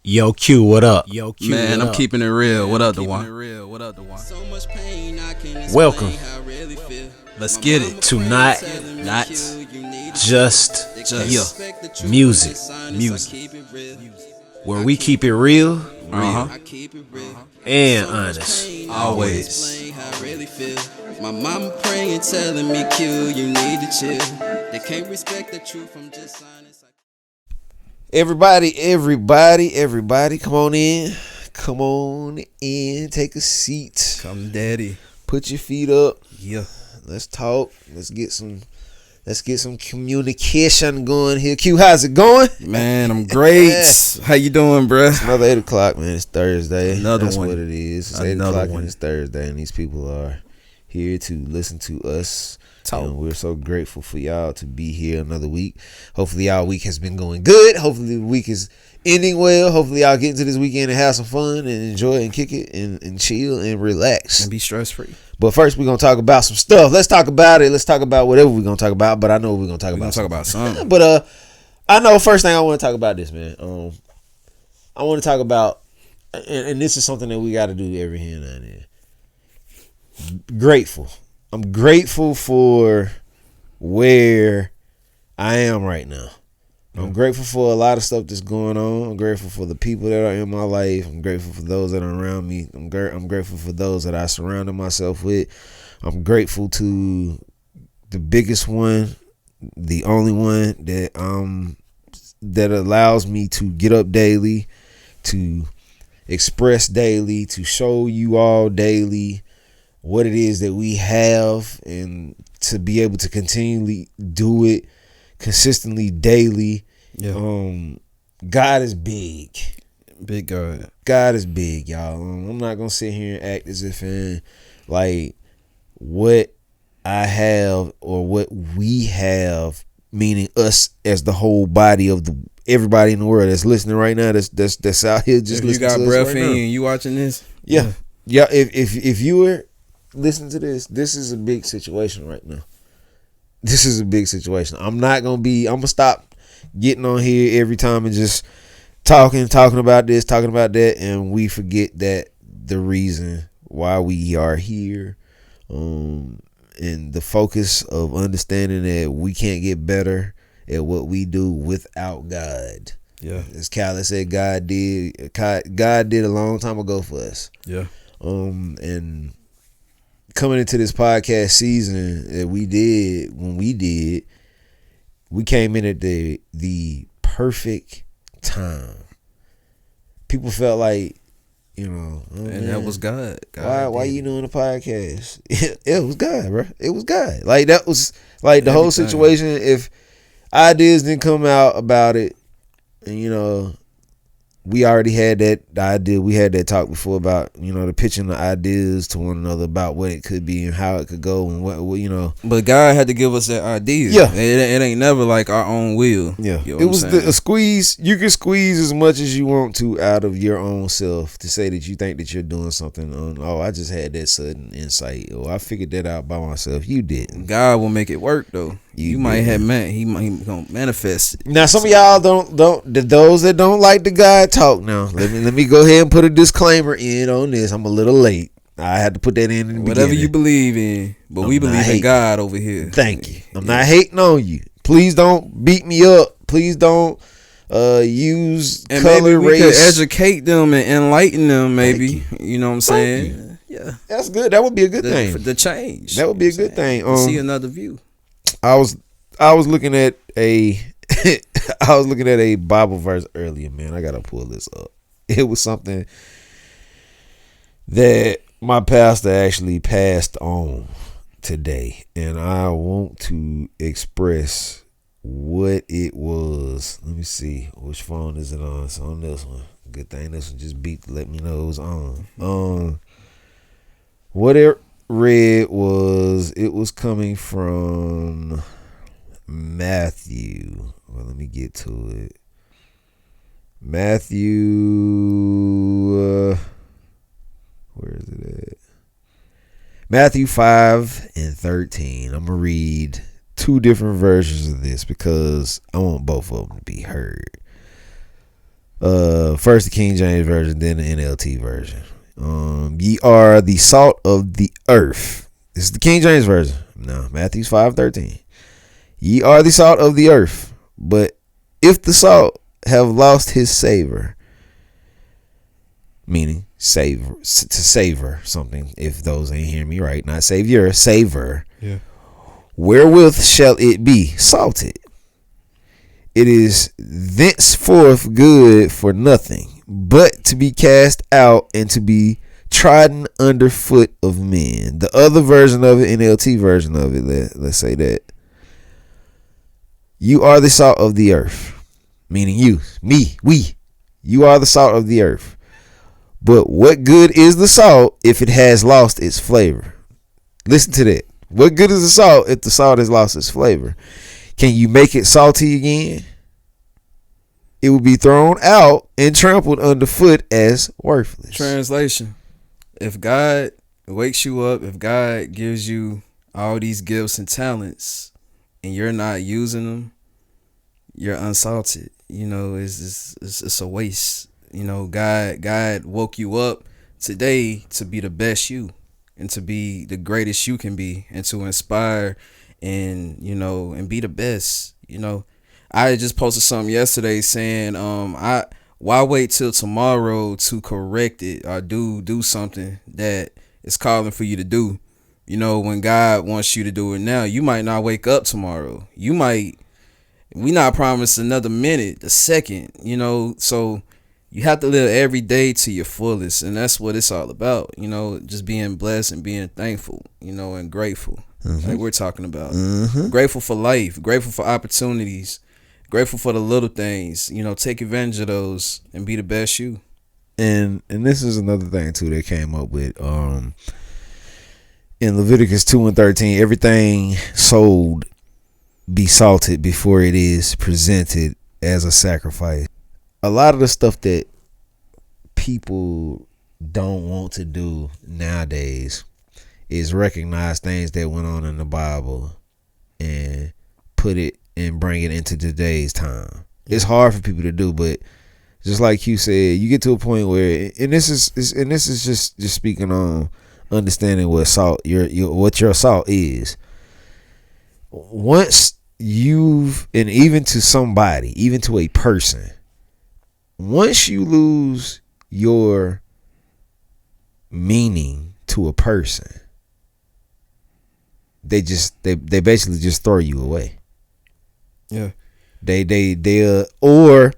Yo, Q, what up? Man, I'm keeping it real. What up, Duan? Welcome Let's get it. to Not Just Music, where we keep it real and honest. Always. My mama praying, telling me, Q, you need to chill. They can't respect the truth, I'm just honest. Everybody, come on in, take a seat, Come, daddy. put your feet up. Yeah. Let's talk. Let's get some communication going here. Q, how's it going? Man, I'm great. How you doing, bruh? Another 8 o'clock, man. It's Thursday. Another That's one. what it is. It's 8 Another o'clock one. and it's Thursday, and these people are here to listen to us. Talk. And we're so grateful for y'all to be here another week. Hopefully y'all week has been going good. Hopefully the week is ending well. Hopefully y'all get into this weekend and have some fun and enjoy and kick it and chill and relax. And be stress free. But first we're going to talk about some stuff. Let's talk about it. Let's talk about whatever we're going to talk about. But I know we're going to talk We're about gonna talk about something. But I know first thing I want to talk about this, man. I want to talk about, and this is something that we got to do every here and then. Grateful. I'm grateful for where I am right now. I'm grateful for a lot of stuff that's going on. I'm grateful for the people that are in my life. I'm grateful for those that are around me. I'm grateful for those that I surrounded myself with. I'm grateful to the biggest one, the only one that allows me to get up daily, to express daily, to show you all daily what it is that we have, and to be able to continually do it consistently daily. Yeah. God is big. Big God. God is big, y'all. I'm not gonna sit here and act as if like what I have or what we have, meaning us as the whole body of everybody in the world that's listening right now, that's out here just If you listening got to breath us right in now. you and you watching this? Yeah. If you were listening to this is a big situation right now. This is a big situation. I'm gonna stop getting on here every time and just talking about this, talking about that, and we forget that the reason why we are here, and the focus of understanding that we can't get better at what we do without God. Yeah. As Khaled said, God did a long time ago for us. Yeah. And coming into this podcast season that we came in at the perfect time. People felt like, and that was God. Why you doing a podcast? It was God, bro. It was God. Like, that was like the whole situation. If ideas didn't come out about it, and we already had that idea. We had that talk before about, the pitching the ideas to one another about what it could be and how it could go and what. But God had to give us that idea. Yeah. It ain't never like our own will. Yeah. You know It what was I'm saying? a squeeze. You can squeeze as much as you want to out of your own self to say that you think that you're doing something on, I just had that sudden insight, or I figured that out by myself. You didn't. God will make it work though. You You might didn't. have he gonna manifest it. Now, some of y'all don't those that don't like the God talk. Now, let me go ahead and put a disclaimer in on this. I'm a little late. I had to put that in the Whatever beginning. you believe in, but I'm we not believe in hating. God over here. Thank you. I'm not hating on you. Please don't beat me up. Please don't use And color, maybe we race. could educate them and enlighten them. Maybe Thank you know what I'm saying. Yeah, That's good. That would be a good thing. The change. That would be a good thing. To see another view. I was looking at a Bible verse earlier, man. I gotta pull this up. It was something that my pastor actually passed on today, and I want to express what it was. Let me see, which phone is it on? It's on this one. Good thing this one just beat to let me know it was on. What it read was, it was coming from Matthew. Well, let me get to it. Matthew, where is it at? Matthew 5:13. I'm gonna read two different versions of this because I want both of them to be heard. First the King James version, then the NLT version. Ye are the salt of the earth. This is the King James version. No, Matthew 5:13. Ye are the salt of the earth, but if the salt have lost his savor, meaning savor, to savor something, if those ain't hearing me right, not savior, savor, Yeah. wherewith shall it be salted? It is thenceforth good for nothing, but to be cast out and to be trodden under foot of men. The other version of it, NLT version of it, let's say that. You are the salt of the earth. Meaning you, me, we. You are the salt of the earth. But what good is the salt if it has lost its flavor? Listen to that. What good is the salt if the salt has lost its flavor? Can you make it salty again? It will be thrown out and trampled underfoot as worthless. Translation. If God wakes you up, if God gives you all these gifts and talents and you're not using them, you're unsalted. You know, it's a waste. You know, God woke you up today to be the best you and to be the greatest you can be and to inspire and, you know, and be the best. You know, I just posted something yesterday saying, why wait till tomorrow to correct it or do something that is calling for you to do? You know, when God wants you to do it now, you might not wake up tomorrow. We not promised another minute, a second, you know, so you have to live every day to your fullest. And that's what it's all about, you know, just being blessed and being thankful, you know, and grateful, like we're talking about. Grateful for life, grateful for opportunities, grateful for the little things, you know, take advantage of those and be the best you. And this is another thing too that came up with in Leviticus 2:13, everything sold be salted before it is presented as a sacrifice. A lot of the stuff that people don't want to do nowadays is recognize things that went on in the Bible and put it and bring it into today's time. It's hard for people to do, but just like you said, you get to a point where, and this is just speaking on understanding what salt what your salt is. Once you've, and even to somebody, even to a person, once you lose your meaning to a person, they basically just throw you away. Yeah. Or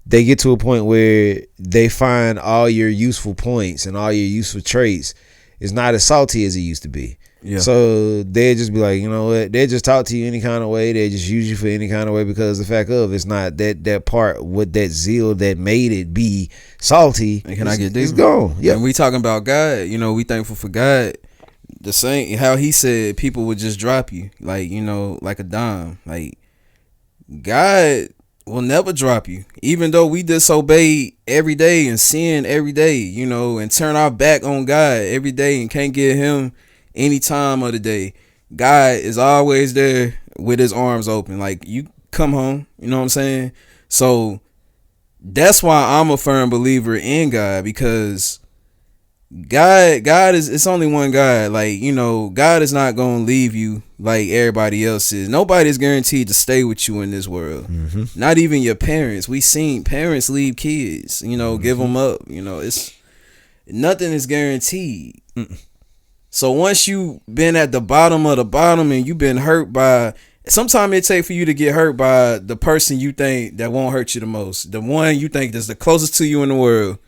they get to a point where they find all your useful points and all your useful traits is not as salty as it used to be. Yeah. So they just be like, you know what? They just talk to you any kind of way. They just use you for any kind of way because the fact of it's not that part with that zeal that made it be salty. And can I get this? It's gone. Yeah. And we talking about God, you know, we thankful for God. The same how he said people would just drop you, like, you know, like a dime. Like, God will never drop you, even though we disobey every day and sin every day, you know, and turn our back on God every day and can't get him any time of the day. God is always there with his arms open, like, you come home, you know what I'm saying? So that's why I'm a firm believer in God, because God is, it's only one God. Like, you know, God is not gonna leave you like everybody else is. Nobody's guaranteed to stay with you in this world. Not even your parents. We seen parents leave kids, you know, give them up, you know. It's nothing is guaranteed. So once you been at the bottom of the bottom and you've been hurt by, sometimes it take for you to get hurt by the person you think that won't hurt you the most, the one you think that's the closest to you in the world.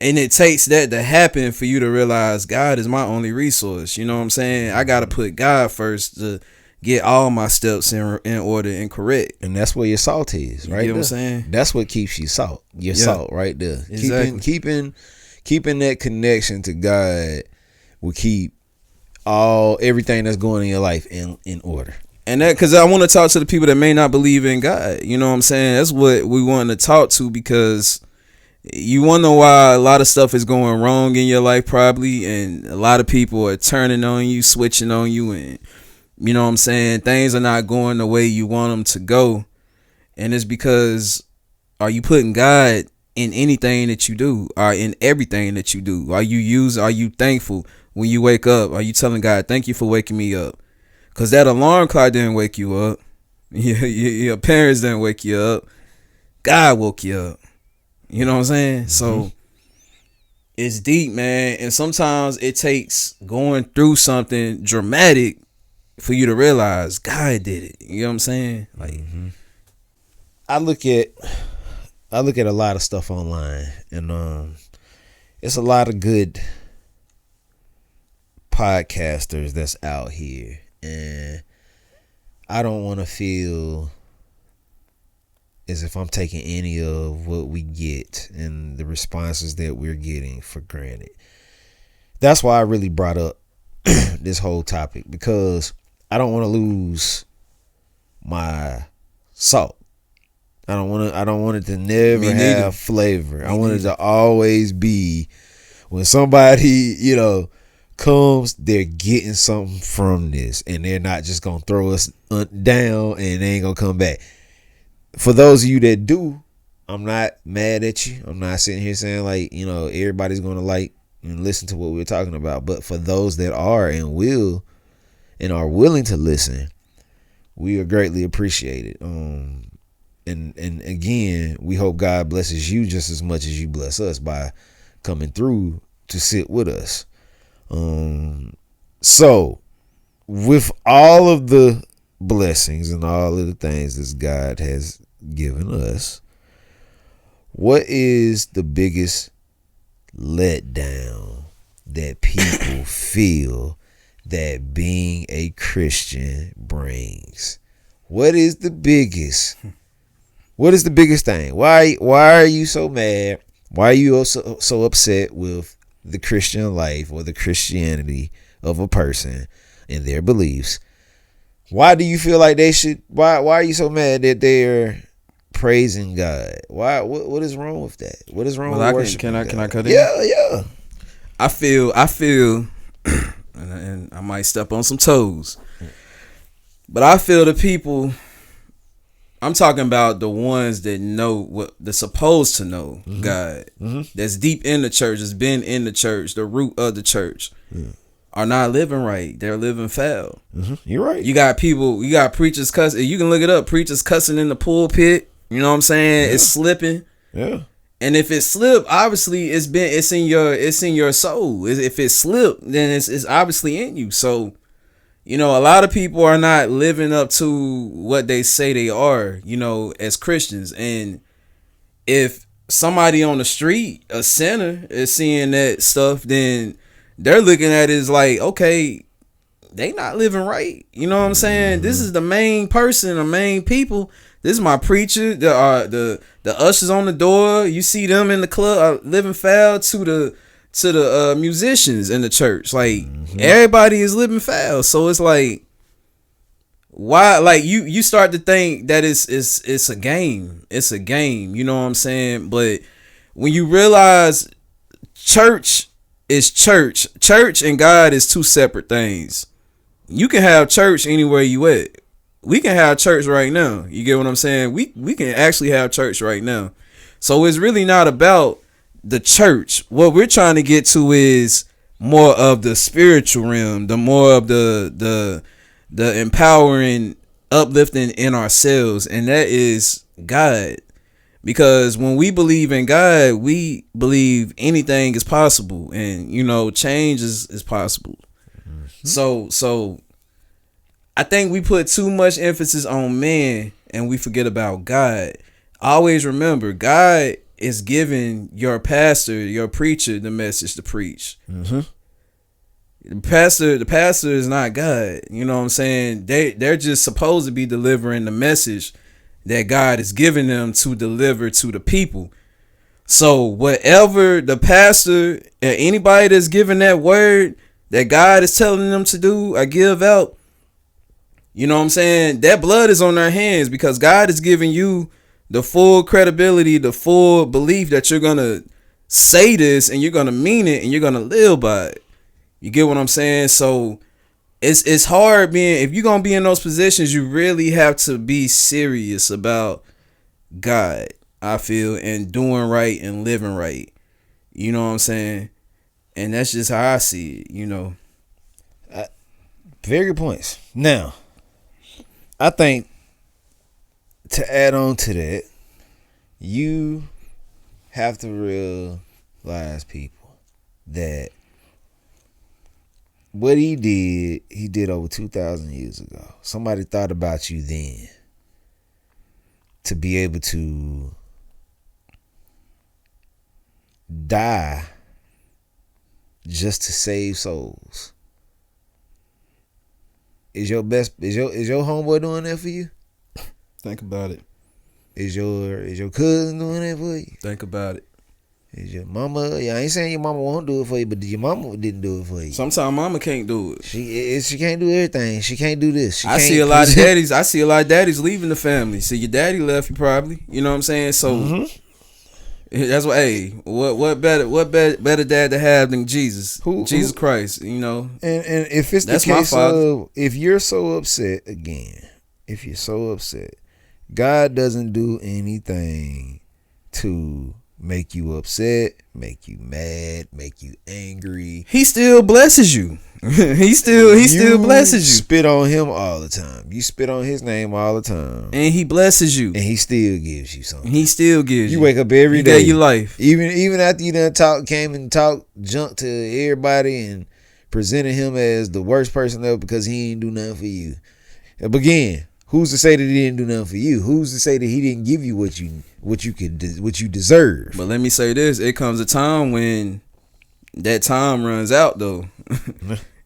And it takes that to happen for you to realize God is my only resource. You know what I'm saying? I got to put God first to get all my steps in order and correct. And that's where your salt is, right? You know what I'm saying? That's what keeps you salt. Your salt right there. Exactly. Keeping that connection to God will keep everything that's going in your life in order. And that, because I want to talk to the people that may not believe in God. You know what I'm saying? That's what we want to talk to, because you wonder why a lot of stuff is going wrong in your life probably, and a lot of people are turning on you, switching on you, and you know what I'm saying, things are not going the way you want them to go. And it's because Are you putting God in anything that you do, or in everything that you do? Are you thankful when you wake up? Are you telling God, thank you for waking me up? Because that alarm clock didn't wake you up. Your parents didn't wake you up. God woke you up. You know what I'm saying? Mm-hmm. So it's deep, man. And sometimes it takes going through something dramatic for you to realize God did it. You know what I'm saying? Like, mm-hmm. I look at a lot of stuff online, and it's a lot of good podcasters that's out here, and I don't want to feel as if I'm taking any of what we get and the responses that we're getting for granted. That's why I really brought up this whole topic, because I don't want to lose my salt. I don't want it to never have flavor. I want it to always be, when somebody, comes, they're getting something from this, and they're not just going to throw us down and they ain't going to come back. For those of you that do, I'm not mad at you. I'm not sitting here saying everybody's going to like and listen to what we're talking about. But for those that are and will and are willing to listen, we are greatly appreciated. And again, we hope God blesses you just as much as you bless us by coming through to sit with us. So with all of the blessings and all of the things that God has given us, what is the biggest letdown that people feel that being a Christian brings? What is the biggest thing? Why are you so mad? Why are you so upset with the Christian life or the Christianity of a person and their beliefs? Why do you feel like they should? Why are you so mad that they're praising God? Why? What is wrong with that? What is wrong with worship? Can I cut in? Yeah. I feel, and I might step on some toes, but I feel the people. I'm talking about the ones that know what they're supposed to know, mm-hmm. God. Mm-hmm. That's deep in the church, that's been in the church, the root of the church, are not living right. They're living foul. Mm-hmm. You're right. You got preachers cussing. You can look it up. Preachers cussing in the pulpit. You know what I'm saying? Yeah. It's slipping. Yeah. And if it slipped, obviously it's in your soul. If it slipped, then it's obviously in you. So, a lot of people are not living up to what they say they are, as Christians. And if somebody on the street, a sinner, is seeing that stuff, then they're looking at it as like, okay, they not living right. You know what I'm saying? Mm-hmm. This is the main person, the main people. This is my preacher, the ushers on the door. You see them in the club living foul to the musicians in the church. Like, mm-hmm. Everybody is living foul. So it's like, why? Like, you start to think that it's a game. It's a game. You know what I'm saying? But when you realize church is church and God is two separate things. You can have church anywhere you at. We can have church right now. You get what I'm saying? We can actually have church right now. So it's really not about the church. What we're trying to get to is more of the spiritual realm, the more of the empowering, uplifting in ourselves, and that is God. Because when we believe in God, we believe anything is possible, and change is possible. Mm-hmm. So I think we put too much emphasis on man and we forget about God. Always remember, God is giving your pastor, your preacher, the message to preach. Mm-hmm. The pastor is not God. You know what I'm saying? They're just supposed to be delivering the message that God is giving them to deliver to the people. So whatever the pastor or anybody that's giving that word that God is telling them to do or give out, you know what I'm saying? That blood is on their hands, because God is giving you the full credibility, the full belief that you're going to say this and you're going to mean it and you're going to live by it. You get what I'm saying? So it's hard if you're going to be in those positions, you really have to be serious about God. I feel, and doing right and living right. You know what I'm saying? And that's just how I see it, you know. Very good points. Now, I think to add on to that, you have to realize, people, that what he did over 2,000 years ago. Somebody thought about you then to be able to die just to save souls. Is your homeboy doing that for you? Think about it. Is your cousin doing that for you? Think about it. Is your mama? I ain't saying your mama won't do it for you, but your mama didn't do it for you. Sometimes mama can't do it. She can't do everything. She can't do this. I see a lot of daddies leaving the family. See, your daddy left you probably. You know what I'm saying? So that's what. Hey, what better dad to have than Jesus? Jesus Christ. You know. And if it's that's the case my father. of, if you're so upset again, if you're so upset, God doesn't do anything to make you upset, make you mad, make you angry. He still blesses you. he still blesses you. Spit on him all the time. You spit on his name all the time. And he blesses you. And he still gives you something. He still gives you. You wake up every day. He gave you life. Even after you done came and talked junk to everybody and presented him as the worst person ever because he ain't do nothing for you. But again, who's to say that he didn't do nothing for you? Who's to say that he didn't give you what you deserve? But let me say this: it comes a time when that time runs out, though.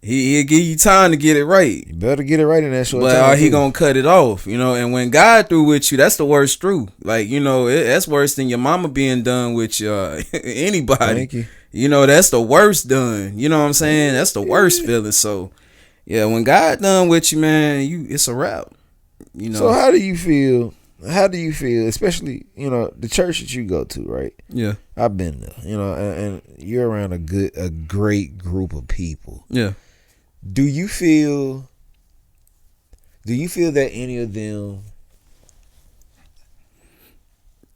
He'll give you time to get it right. You better get it right in that short time. But he gonna cut it off, you know. And when God through with you, that's the worst through. Like, you know, that's worse than your mama being done with anybody. Thank you. You know, that's the worst done. You know what I'm saying? That's the worst feeling. So, yeah, when God done with you, man, it's a wrap. You know. So how do you feel? How do you feel, especially, you know, the church that you go to, right? Yeah, I've been there, you know, and you're around a great group of people. Yeah. Do you feel that any of them?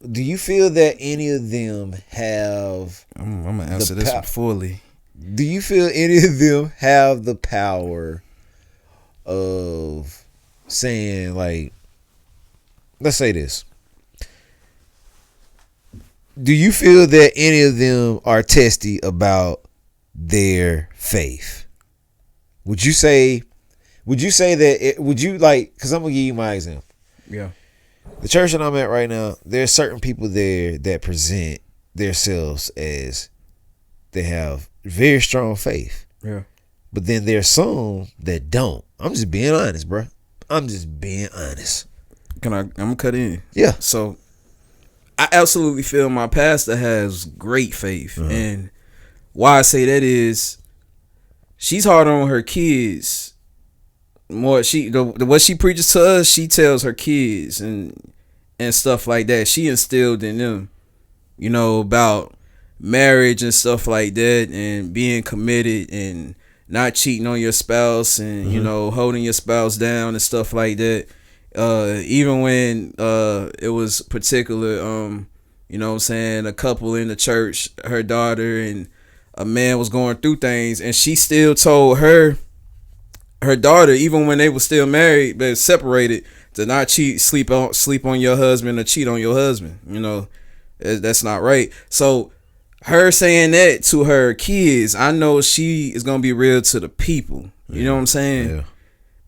Do you feel that any of them have? I'm gonna answer this one fully. Do you feel any of them have the power of saying, like, let's say this? Do you feel that any of them are testy about their faith? Would you say that would you, like, because I'm gonna give you my example. Yeah. The church that I'm at right now, there's certain people there that present themselves as they have very strong faith. Yeah. But then there's some that don't. I'm just being honest, bro. I'm just being honest. I'm gonna cut in. Yeah. So I absolutely feel my pastor has great faith. And why I say that is she's hard on her kids. More what she preaches to us, she tells her kids and stuff like that. She instilled in them, you know, about marriage and stuff like that, and being committed and not cheating on your spouse, and you know, holding your spouse down and stuff like that. Even when it was particular, you know what I'm saying, a couple in the church, her daughter and a man was going through things, and she still told her daughter, even when they were still married but separated, to not sleep on your husband or cheat on your husband. You know, that's not right. So her saying that to her kids, I know she is gonna be real to the people. You know what I'm saying? Yeah.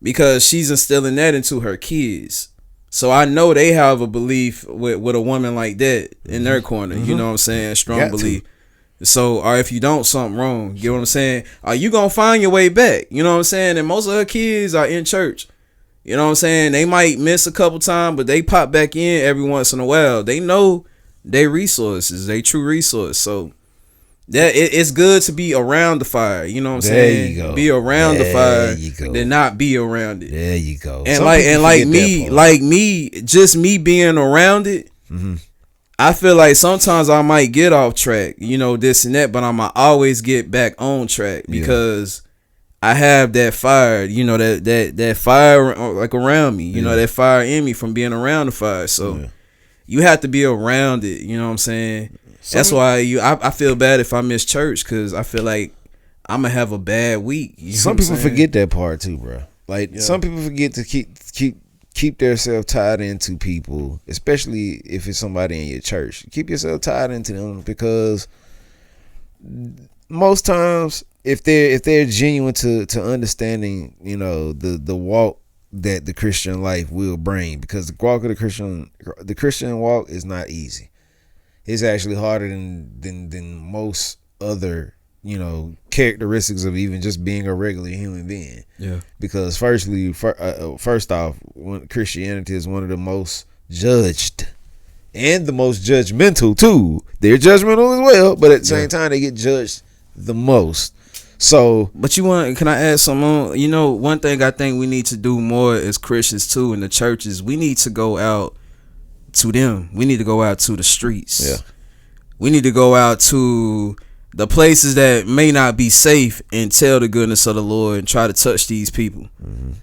Because she's instilling that into her kids. So I know they have a belief with a woman like that in their corner. You know what I'm saying? Strong belief. So, or if you don't, something wrong. You know what I'm saying? Are you gonna find your way back? You know what I'm saying? And most of her kids are in church. You know what I'm saying? They might miss a couple times, but they pop back in every once in a while. They know their resources, they true resource. So that it's good to be around the fire. You know what I'm saying? There you go. Be around the fire, you go. than not be around it. There you go. And like me, just me being around it. I feel like sometimes I might get off track, you know, this and that, but I'ma always get back on track because I have that fire, you know, that fire like around me, you know, that fire in me from being around the fire. So you have to be around it. You know what I'm saying? That's why I feel bad if I miss church, because I feel like I'm gonna have a bad week. You know Some what I'm people saying? forget that part too, bro. Like some people forget to keep themselves tied into people, especially if it's somebody in your church. Keep yourself tied into them, because most times if they're genuine to understanding, you know, the walk that the Christian life will bring, because the walk of the Christian walk is not easy. It's actually harder than most other, you know, characteristics of even just being a regular human being. Yeah. Because first off, Christianity is one of the most judged and the most judgmental too. They're judgmental as well, but at the same time they get judged the most. So, but can I add something on? You know, one thing I think we need to do more as Christians too in the churches, we need to go out to them. We need to go out to the streets. Yeah. We need to go out to the places that may not be safe and tell the goodness of the Lord and try to touch these people. Mm-hmm.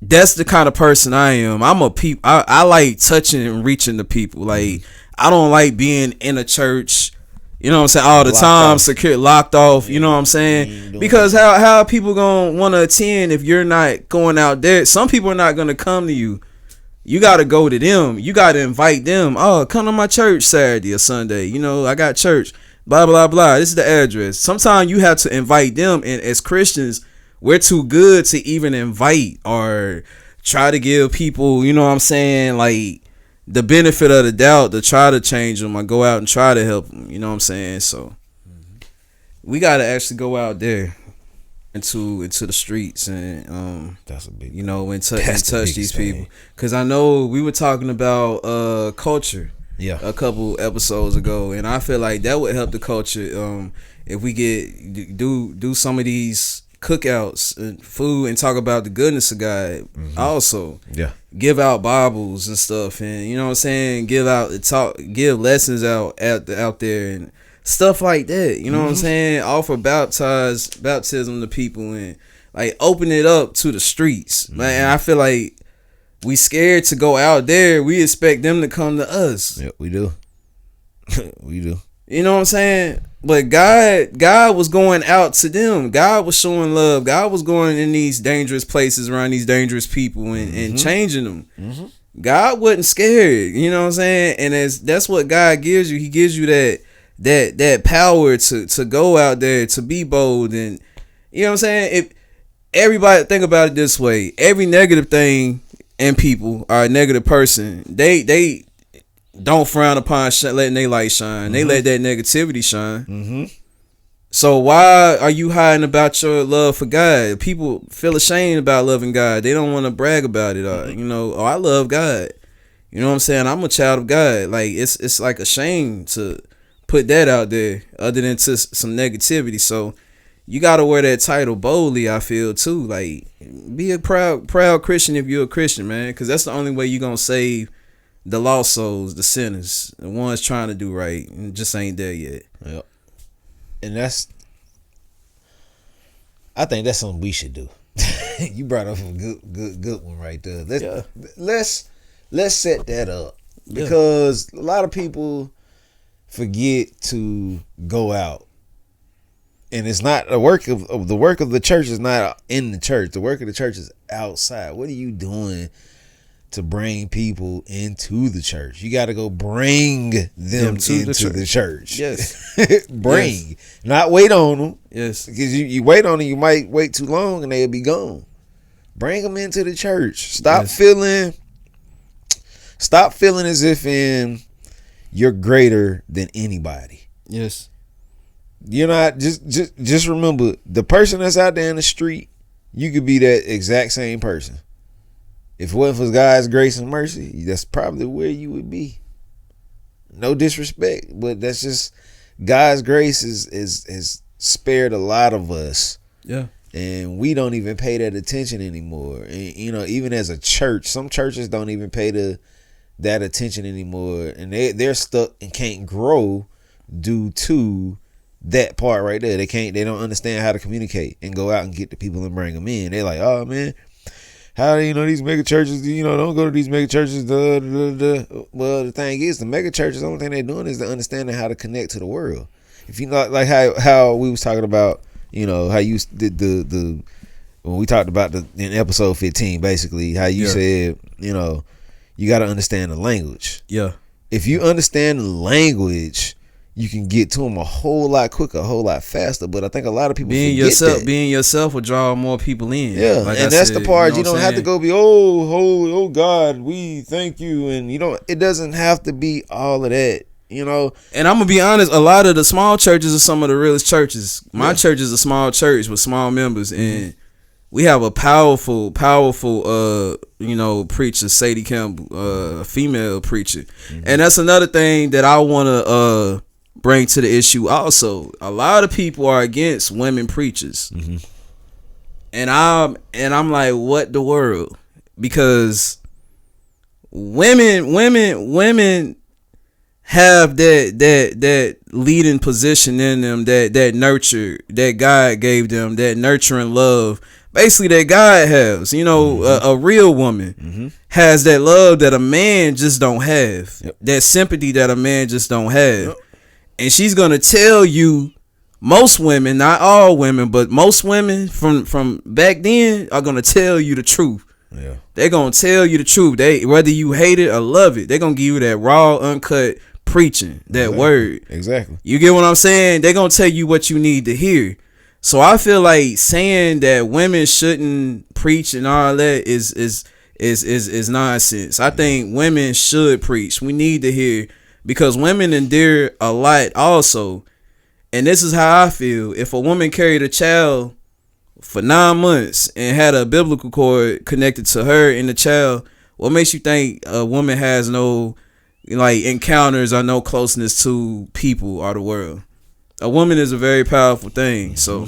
That's the kind of person I am. I like touching and reaching the people. Like, I don't like being in a church, you know what I'm saying, all the time, secure, locked off, you know what I'm saying? Because how are people going to want to attend if you're not going out there? Some people are not going to come to you. You got to go to them. You got to invite them. Oh, come to my church Saturday or Sunday. You know, I got church. Blah, blah, blah. This is the address. Sometimes you have to invite them. And as Christians, we're too good to even invite or try to give people, you know what I'm saying, like the benefit of the doubt to try to change them or go out and try to help them. You know what I'm saying? So we got to actually go out there into the streets and that's a big, you know, and touch these people. Because I know we were talking about culture a couple episodes ago, and I feel like that would help the culture if we do some of these cookouts and food and talk about the goodness of God. Also give out Bibles and stuff, and you know what I'm saying, give lessons out there and stuff like that, you know what I'm saying, offer baptism to people and like open it up to the streets. Man, I feel like we scared to go out there. We expect them to come to us. Yeah, we do. We do. You know what I'm saying? But God was going out to them. God was showing love. God was going in these dangerous places around these dangerous people and changing them. God wasn't scared. You know what I'm saying? And that's what God gives you. He gives you that power to go out there, to be bold. And you know what I'm saying? If everybody think about it this way, every negative thing in people or a negative person, they don't frown upon letting their light shine. They let that negativity shine. So why are you hiding about your love for God? People feel ashamed about loving God. They don't want to brag about it. You know, I love God. You know what I'm saying? I'm a child of God. Like it's like a shame to put that out there other than to some negativity. So you got to wear that title boldly, I feel, too. Like, be a proud Christian if you're a Christian, man, because that's the only way you're going to save the lost souls, the sinners, the ones trying to do right and just ain't there yet. Yep. And I think that's something we should do. You brought up a good one right there. Let's set that up, because a lot of people forget to go out. And it's not the work of the church is not in the church. The work of the church is outside. What are you doing to bring people into the church? You got to go bring them into the church. Yes. Bring. Not wait on them. Yes. Because you wait on them, you might wait too long and they'll be gone. Bring them into the church. Stop feeling as if you're greater than anybody. Yes. You're not. Just remember, the person that's out there in the street, you could be that exact same person. If it wasn't for God's grace and mercy, that's probably where you would be. No disrespect, but that's just God's grace is spared a lot of us. Yeah. And we don't even pay that attention anymore. And you know, even as a church, some churches don't even pay that attention anymore, and they're stuck and can't grow due to that part right there. They don't understand how to communicate and go out and get the people and bring them in. They're like, oh man, how these mega churches, don't go to these mega churches. Well, the thing is, the mega churches, the only thing they're doing is they're understanding how to connect to the world. If you know, like how we was talking about, how you did the when we talked about in episode 15, basically how you said, you got to understand the language. Yeah. If you understand the language, you can get to them a whole lot quicker, a whole lot faster. But I think a lot of people being forget yourself, that. Being yourself will draw more people in. Yeah, like and that's the part. You don't have to go be oh God, we thank you, and it doesn't have to be all of that. And I'm gonna be honest, a lot of the small churches are some of the realest churches. My church is a small church with small members, and we have a powerful preacher, Sadie Campbell, a female preacher. And that's another thing that I want to bring to the issue also. A lot of people are against women preachers. And I'm like, what the world? Because women have that leading position in them, that nurture that God gave them, that nurturing love. Basically, that God has, a real woman has that love that a man just don't have, that sympathy that a man just don't have. And she's gonna tell you, most women, not all women, but most women from back then are gonna tell you the truth. Yeah, they're gonna tell you the truth. Whether you hate it or love it, they're gonna give you that raw, uncut preaching, that word. Exactly. You get what I'm saying? They're gonna tell you what you need to hear. So I feel like saying that women shouldn't preach and all that is nonsense. I think women should preach. We need to hear, because women endure a lot also. And this is how I feel. If a woman carried a child for 9 months and had a biblical cord connected to her and the child, what makes you think a woman has no encounters or no closeness to people or the world? A woman is a very powerful thing. So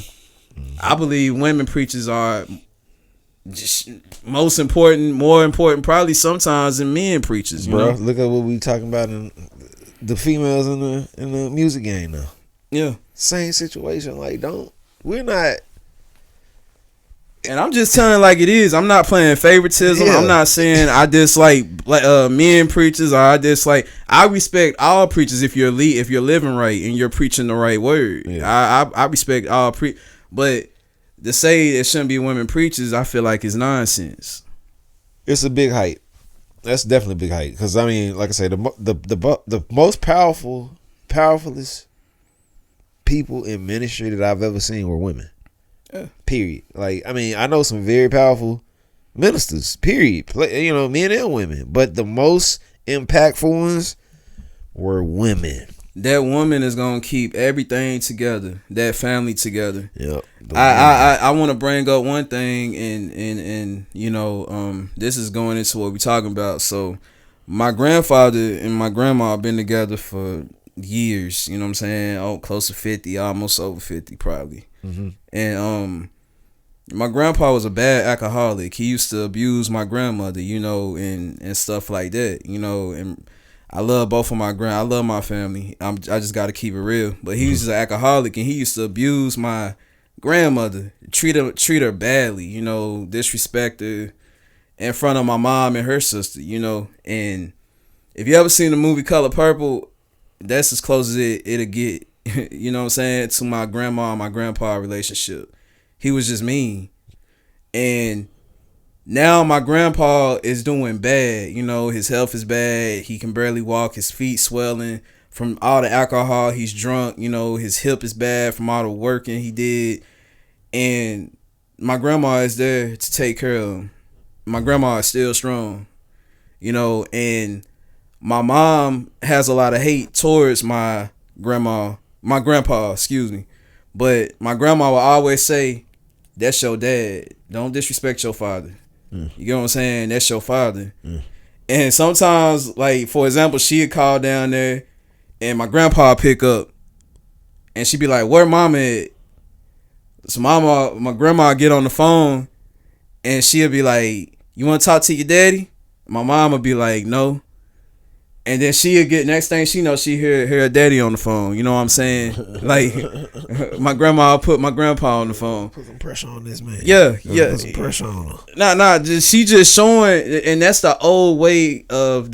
I believe women preachers are just more important probably sometimes than men preachers. Bro, look at what we talking about in the females in the music game now. Yeah. Same situation. We're not. And I'm just telling like it is. I'm not playing favoritism. Yeah. I'm not saying I dislike men preachers, or I respect all preachers if you're living right and you're preaching the right word. Yeah. I respect all but to say there shouldn't be women preachers, I feel like it's nonsense. It's a big hype. That's definitely a big hype. Because like I say, the most powerfulest people in ministry that I've ever seen were women. Yeah. Period. I know some very powerful ministers. Period. Men and women. But the most impactful ones were women. That woman is gonna keep everything together. That family together. Yep. I want to bring up one thing, and this is going into what we're talking about. So, my grandfather and my grandma have been together for years. You know what I'm saying? Close to 50, almost over 50, probably. And my grandpa was a bad alcoholic. He used to abuse my grandmother, and stuff like that, and I love both of I love my family. I just got to keep it real. But he was just an alcoholic, and he used to abuse my grandmother, treat her badly, disrespect her in front of my mom and her sister, And if you ever seen the movie Color Purple, that's as close as it'll get, you know what I'm saying, to my grandma and my grandpa relationship. He was just mean. And now my grandpa is doing bad. His health is bad. He can barely walk. His feet swelling from all the alcohol. He's drunk. His hip is bad from all the working he did. And my grandma is there to take care of him. My grandma is still strong. And my mom has a lot of hate towards my grandpa, excuse me. But my grandma will always say, that's your dad. Don't disrespect your father. You get what I'm saying? That's your father. And sometimes, for example, she'd call down there and my grandpa pick up and she'd be like, where mama at? So my grandma get on the phone and she'll be like, you want to talk to your daddy? My mom would be like, no. And then she'll get, next thing she know, she hear her daddy on the phone. You know what I'm saying? Like, my grandma put my grandpa on the phone. Put some pressure on this man. Yeah. Put some pressure on her. She just showing, and that's the old way of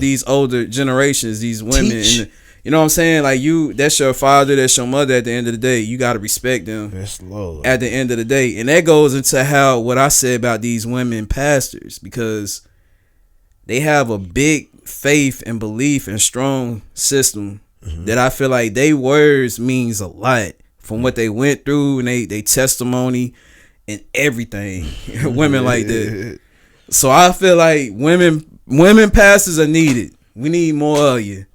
these older generations, these women. And, you know what I'm saying? Like, that's your father, that's your mother. At the end of the day, you got to respect them. That's low. At the end of the day. And that goes into what I said about these women pastors, because they have a big faith and belief and strong system that I feel like they words means a lot from what they went through, and they testimony and everything. Women like that. So I feel like women pastors are needed. We need more of you.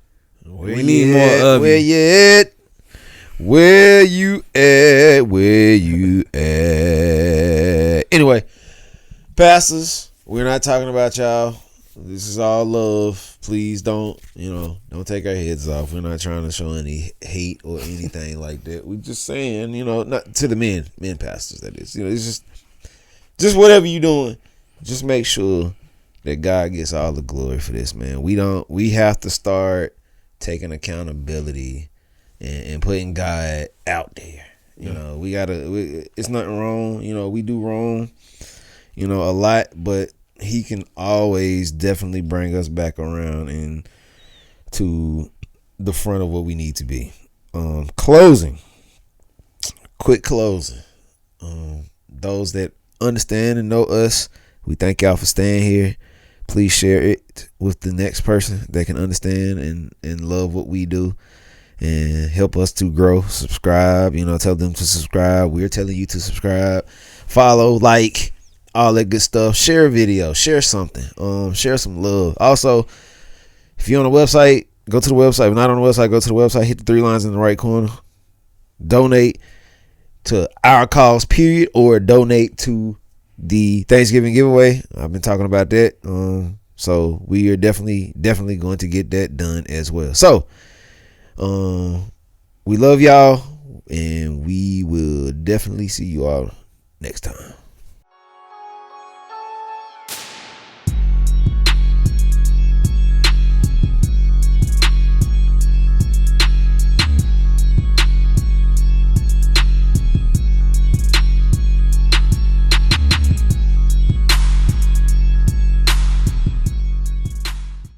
We need more of you. Where you at? Where you at? Where you at? Anyway, pastors, we're not talking about y'all. This is all love. Please don't take our heads off. We're not trying to show any hate or anything like that. We're just saying, not to the men pastors, that is. It's just whatever you're doing, just make sure that God gets all the glory for this, man. We have to start taking accountability and putting God out there. It's nothing wrong. We do wrong, a lot, but He can always definitely bring us back around and to the front of what we need to be. Quick closing. Those that understand and know us, we thank y'all for staying here. Please share it with the next person that can understand and love what we do and help us to grow. Subscribe, tell them to subscribe. We're telling you to subscribe, follow, like, all that good stuff. Share a video, share something, share some love. Also, if you're on the website, go to the website. If not on the website, go to the website, hit the 3 lines in the right corner, donate to our cause, period, or donate to the Thanksgiving giveaway. I've been talking about that. So we are definitely going to get that done as well. So we love y'all, and we will definitely see you all next time.